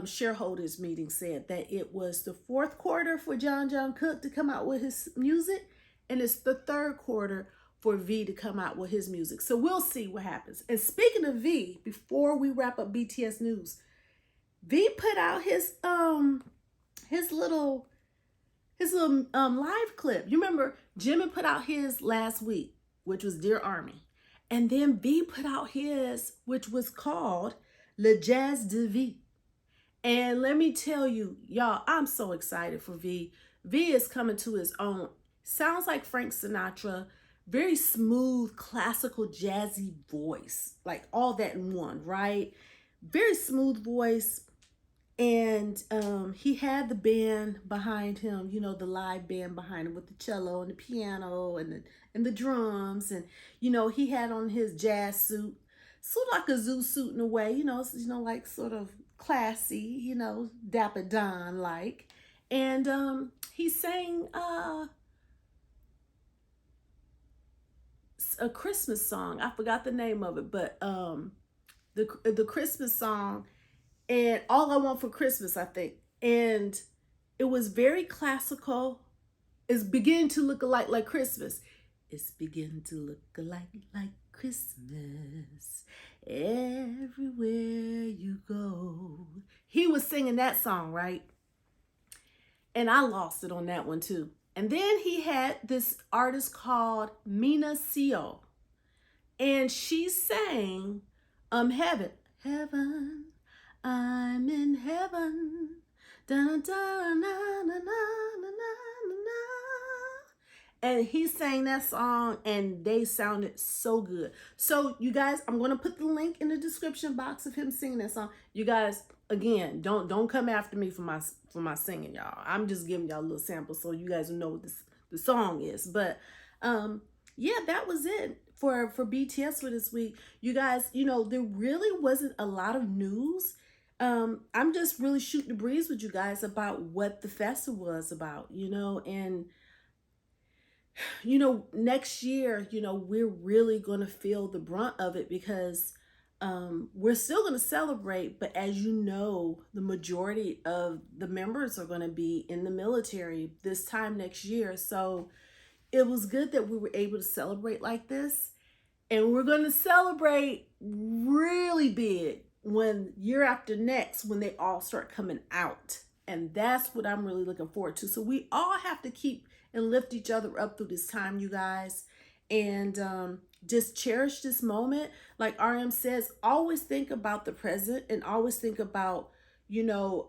shareholders meeting said, that it was the fourth quarter for John Cook to come out with his music, and it's the third quarter for V to come out with his music. So we'll see what happens. And speaking of V, before we wrap up BTS news, V put out his little live clip. You remember Jimmy put out his last week, which was Dear Army. And then V put out his, which was called Le Jazz de V. And let me tell you, y'all, I'm so excited for V. V is coming to his own. Sounds like Frank Sinatra, very smooth, classical, jazzy voice, like all that in one, right? Very smooth voice. And he had the band behind him, the live band behind him with the cello and the piano and the drums. And, he had on his jazz suit, sort of like a zoo suit in a way, like sort of classy, Dapper Don like. And he sang a Christmas song. I forgot the name of it, but the Christmas song, and All I Want for Christmas, I think. And it was very classical. It's beginning to look like Christmas. It's beginning to look like Christmas everywhere you go. He was singing that song, right? And I lost it on that one too. And then he had this artist called Mina Seo, and she sang Heaven. Heaven, I'm in heaven. Da, da, na, na, na, na, na, na. And he sang that song and they sounded so good. So you guys, I'm going to put the link in the description box of him singing that song. You guys, again, don't come after me for my singing, y'all. I'm just giving y'all a little sample so you guys know what the song is. But yeah, that was it for BTS for this week. You guys, you know, there really wasn't a lot of news. I'm just really shooting the breeze with you guys about what the festival was about, you know, and you know, next year, you know, we're really going to feel the brunt of it because we're still going to celebrate. But as you know, the majority of the members are going to be in the military this time next year. So it was good that we were able to celebrate like this. And we're going to celebrate really big when year after next, when they all start coming out. And that's what I'm really looking forward to. So we all have to keep and lift each other up through this time, you guys. And just cherish this moment. Like RM says, always think about the present and always think about, you know,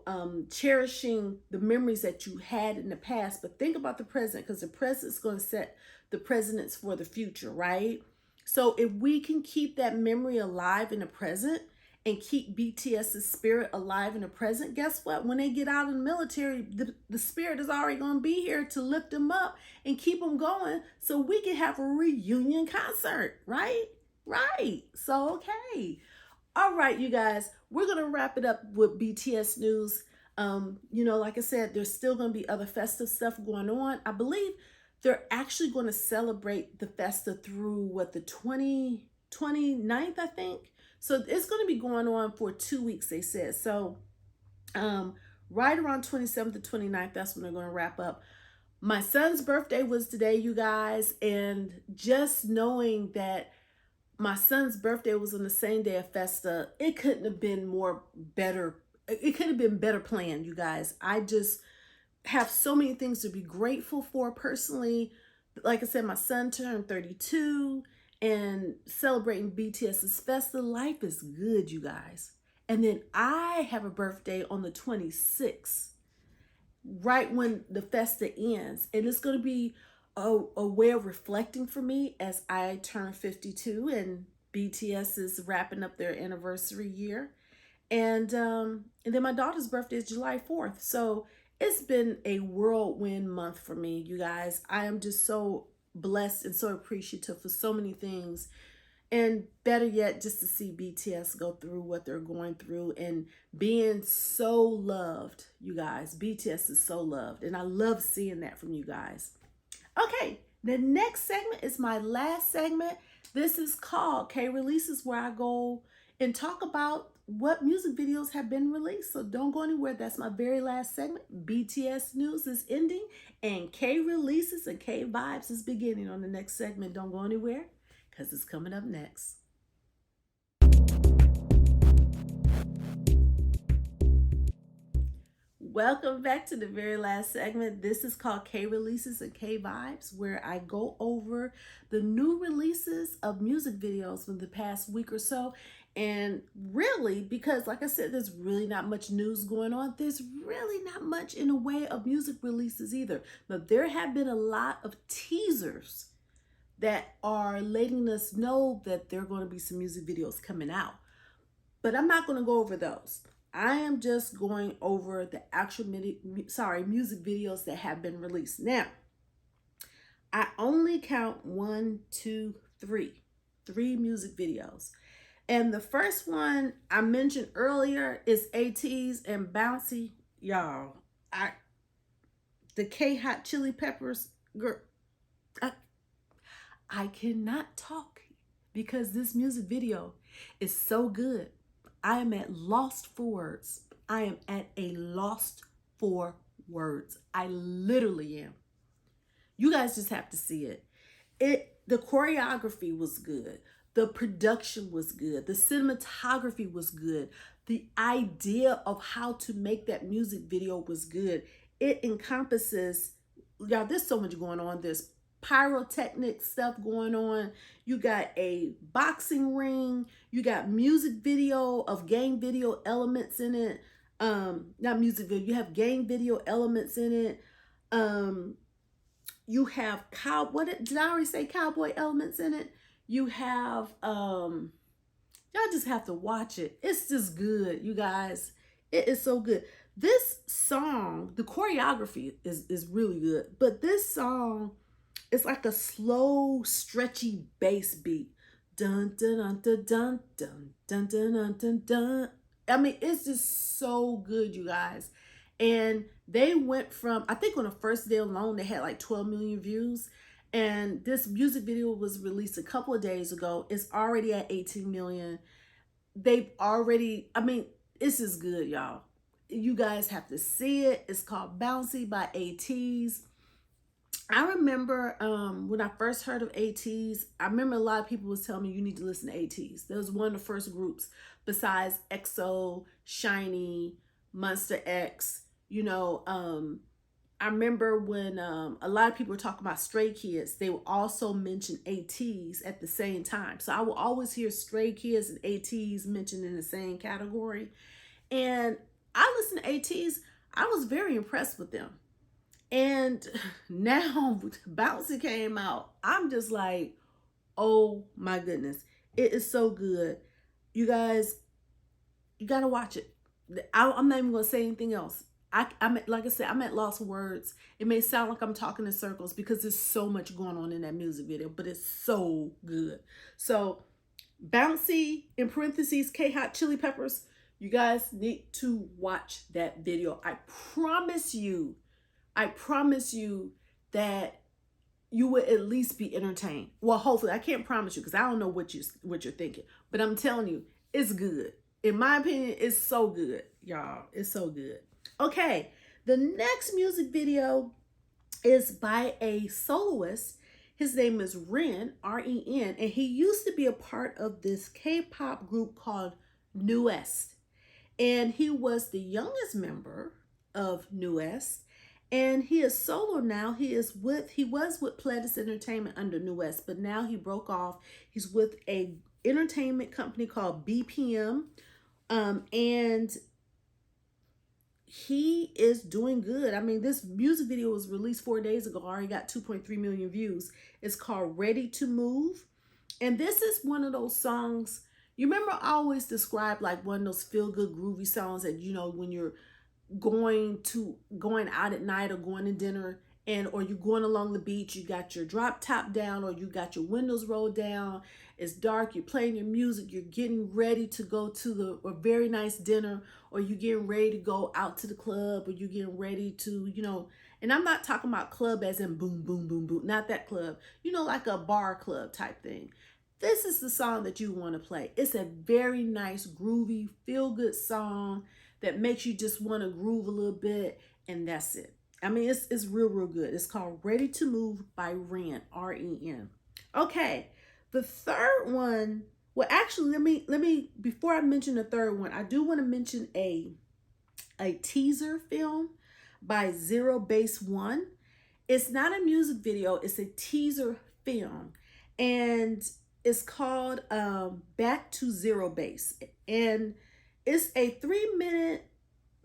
cherishing the memories that you had in the past. But think about the present, because the present is going to set the precedents for the future, right? So if we can keep that memory alive in the present and keep BTS's spirit alive in the present, guess what? When they get out in the military, the spirit is already going to be here to lift them up and keep them going so we can have a reunion concert, right? Right. So, okay. All right, you guys, we're going to wrap it up with BTS news. You know, like I said, there's still going to be other festive stuff going on. I believe they're actually going to celebrate the Festa through the 29th, I think. So it's going to be going on for 2 weeks, they said. So right around 27th to 29th, that's when they're going to wrap up. My son's birthday was today, you guys. And just knowing that my son's birthday was on the same day of Festa, it couldn't have been better. It could have been better planned, you guys. I just have so many things to be grateful for personally. Like I said, my son turned 32 and celebrating BTS's Festa. Life is good, you guys. And then I have a birthday on the 26th, right when the Festa ends. And it's going to be a way of reflecting for me as I turn 52 and BTS is wrapping up their anniversary year. And then my daughter's birthday is July 4th. So it's been a whirlwind month for me, you guys. I am just so blessed and so appreciative for so many things. And better yet, just to see BTS go through what they're going through and being so loved, you guys. BTS is so loved. And I love seeing that from you guys. Okay, the next segment is my last segment. This is called K-Releases, where I go and talk about what music videos have been released. So don't go anywhere. That's my very last segment. BTS news is ending and K-Releases and K-Vibes is beginning on the next segment. Don't go anywhere because it's coming up next. Welcome back to the very last segment. This is called K-Releases and K-Vibes, where I go over the new releases of music videos from the past week or so. And really, because like I said, there's really not much news going on. There's really not much in the way of music releases either. But there have been a lot of teasers that are letting us know that there are going to be some music videos coming out. But I'm not going to go over those. I am just going over the actual music videos that have been released. Now, I only count 3 music videos. And the first one I mentioned earlier is ATEEZ and Bouncy. Y'all, the K-Hot Chili Peppers, girl, I cannot talk because this music video is so good. I am at lost for words. I am at a lost for words. I literally am. You guys just have to see it. The choreography was good. The production was good. The cinematography was good. The idea of how to make that music video was good. It encompasses, y'all, there's so much going on. There's pyrotechnic stuff going on. You got a boxing ring. You got music video of game video elements in it. Not music video. You have game video elements in it. You have did I already say cowboy elements in it? You have y'all just have to watch it. It's just good, you guys. It is so good. This song, the choreography is really good, but this song is like a slow, stretchy bass beat. Dun dun dun dun dun dun dun dun dun dun dun. I mean, it's just so good, you guys. And they went from, I think on the first day alone, they had like 12 million views. And this music video was released a couple of days ago. It's already at 18 million. They've already, I mean, this is good, y'all. You guys have to see it. It's called Bouncy by ATEEZ. I remember when I first heard of ATEEZ, I remember a lot of people was telling me you need to listen to ATEEZ. That was one of the first groups besides EXO, Shiny, Monster X. You know, I remember when a lot of people were talking about Stray Kids, they would also mention ATEEZ at the same time. So I will always hear Stray Kids and ATEEZ mentioned in the same category. And I listened to ATEEZ. I was very impressed with them. And now Bouncy came out. I'm just like, oh my goodness. It is so good. You guys, you got to watch it. I'm not even going to say anything else. I'm like I said, I'm at lost words. It may sound like I'm talking in circles because there's so much going on in that music video, but it's so good. So Bouncy, in parentheses, K-Hot Chili Peppers, you guys need to watch that video. I promise you that you will at least be entertained. Well, hopefully, I can't promise you because I don't know what you're thinking, but I'm telling you, it's good. In my opinion, it's so good, y'all. It's so good. Okay, the next music video is by a soloist. His name is Ren, R-E-N, and he used to be a part of this K-pop group called NU'EST. And he was the youngest member of NU'EST. And he is solo now. He was with Pledis Entertainment under NU'EST, but now he broke off. He's with a entertainment company called BPM. And he is doing good. I mean, this music video was released 4 days ago, already got 2.3 million views. It's called Ready to Move. And this is one of those songs, you remember I always describe like one of those feel-good groovy songs that, you know, when you're going out at night or going to dinner or you're going along the beach, you got your drop top down or you got your windows rolled down, it's dark, you're playing your music, you're getting ready to go to a very nice dinner, or you're getting ready to go out to the club, or you're getting ready to, you know, and I'm not talking about club as in boom, boom, boom, boom, not that club, you know, like a bar club type thing. This is the song that you want to play. It's a very nice, groovy, feel-good song that makes you just want to groove a little bit, and that's it. I mean, it's real, real good. It's called Ready to Move by Ren, R-E-N. Okay, the third one, well, actually, let me, before I mention the third one, I do want to mention a teaser film by Zerbaseone. It's not a music video, it's a teaser film, and it's called Back to Zero Base. And it's a 3-minute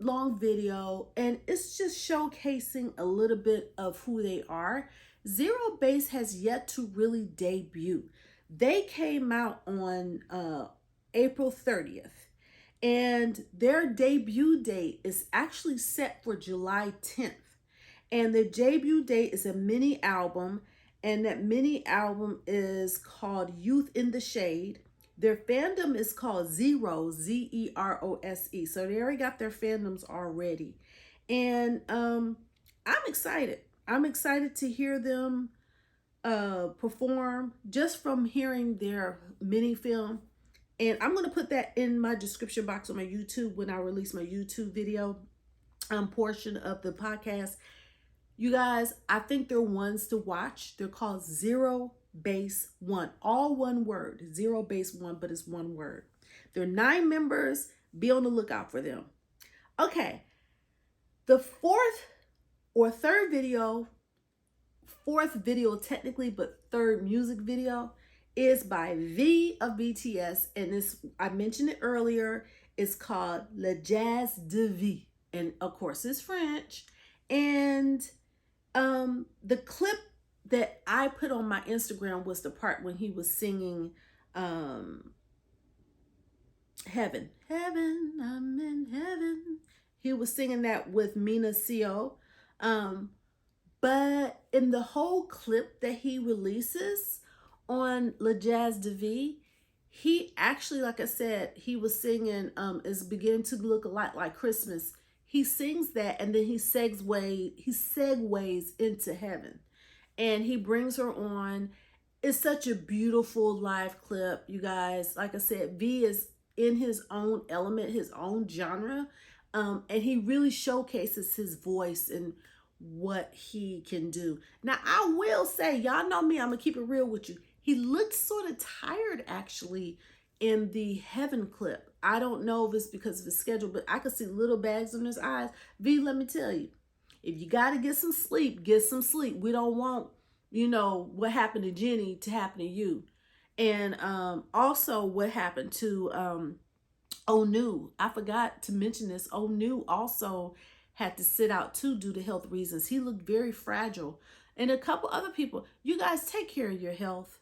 long video, and it's just showcasing a little bit of who they are. Zero Base has yet to really debut. They came out on April 30th, and their debut date is actually set for July 10th. And the debut date is a mini album, and that mini album is called Youth in the Shade. Their fandom is called Zero, Z-E-R-O-S-E. So they already got their fandoms already. And I'm excited. I'm excited to hear them perform just from hearing their mini film. And I'm going to put that in my description box on my YouTube when I release my YouTube video portion of the podcast. You guys, I think they're ones to watch. They're called Zero Base One. All one word. Zero Base One, but it's one word. There are 9 members. Be on the lookout for them. Okay. The fourth video technically, but third music video is by V of BTS. And this, I mentioned it earlier, it's called Le Jazz de Vie. And of course it's French. And the clip that I put on my Instagram was the part when he was singing Heaven. Heaven, I'm in heaven. He was singing that with Mina Co. But in the whole clip that he releases on Le Jazz de Vie, he actually, like I said, he was singing It's Beginning to Look a Lot Like Christmas. He sings that and then he segues into Heaven. And he brings her on. It's such a beautiful live clip, you guys. Like I said, V is in his own element, his own genre. And he really showcases his voice and what he can do. Now, I will say, y'all know me, I'm going to keep it real with you. He looked sort of tired, actually, in the Heaven clip. I don't know if it's because of his schedule, but I could see little bags in his eyes. V, let me tell you, if you got to get some sleep, get some sleep. We don't want, what happened to Jennie to happen to you. And also what happened to Onu. I forgot to mention this. Onu also had to sit out too due to health reasons. He looked very fragile. And a couple other people. You guys take care of your health.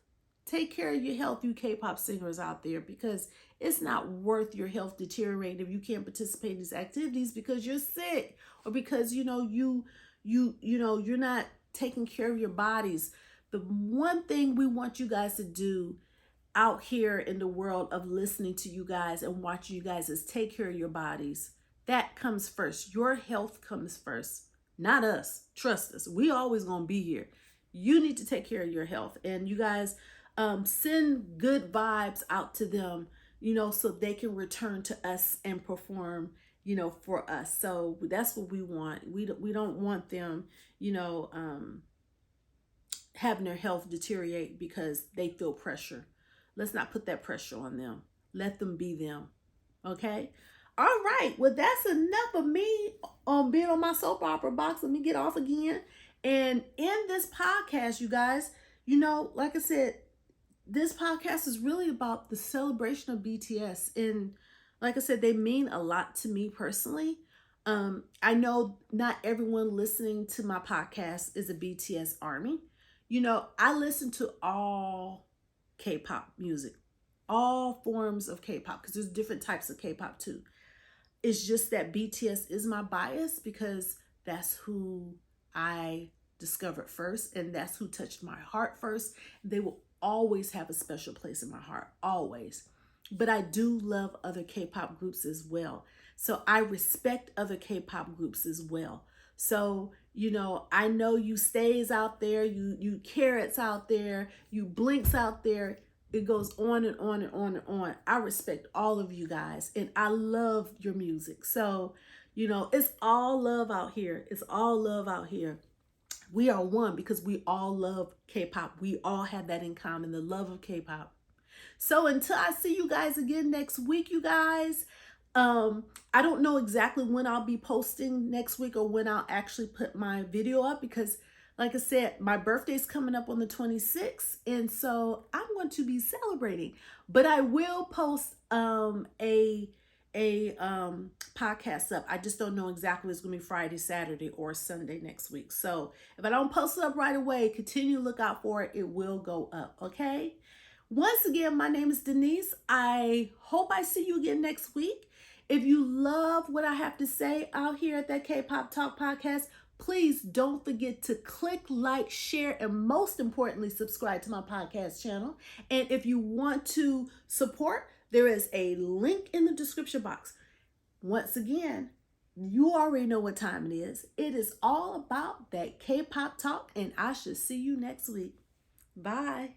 Take care of your health, you K-pop singers out there, because it's not worth your health deteriorating if you can't participate in these activities because you're sick or because you're not taking care of your bodies. The one thing we want you guys to do out here in the world of listening to you guys and watching you guys is take care of your bodies. That comes first. Your health comes first, not us. Trust us. We always gonna be here. You need to take care of your health, and you guys send good vibes out to them, so they can return to us and perform, for us. So that's what we want. We don't want them, having their health deteriorate because they feel pressure. Let's not put that pressure on them. Let them be them. Okay? All right. Well, that's enough of me being on my soap opera box. Let me get off again. And in this podcast, you guys, like I said, this podcast is really about the celebration of BTS. And like I said, they mean a lot to me personally. I know not everyone listening to my podcast is a BTS army. I listen to all K-pop music, all forms of K-pop, because there's different types of K-pop too. It's just that BTS is my bias because that's who I discovered first, and that's who touched my heart first. They will always have a special place in my heart, always. But I do love other K-pop groups as well. So I respect other K-pop groups as well. So, I know you stays out there, you carrots out there, you blinks out there. It goes on and on and on and on. I respect all of you guys, and I love your music. So, it's all love out here. It's all love out here. We are one because we all love K-pop. We all have that in common, the love of K-pop. So until I see you guys again next week, you guys, I don't know exactly when I'll be posting next week or when I'll actually put my video up because, like I said, my birthday's coming up on the 26th, and so I'm going to be celebrating. But I will post a podcast up. I just don't know exactly if it's gonna be Friday, Saturday, or Sunday next week. So if I don't post it up right away, continue to look out for it. It will go up. Okay. Once again, my name is Denise. I hope I see you again next week. If you love what I have to say out here at that K-Pop Talk podcast, please don't forget to click, like, share, and most importantly, subscribe to my podcast channel. And if you want to support, there is a link in the description box. Once again, you already know what time it is. It is all about that K-pop talk, and I shall see you next week. Bye.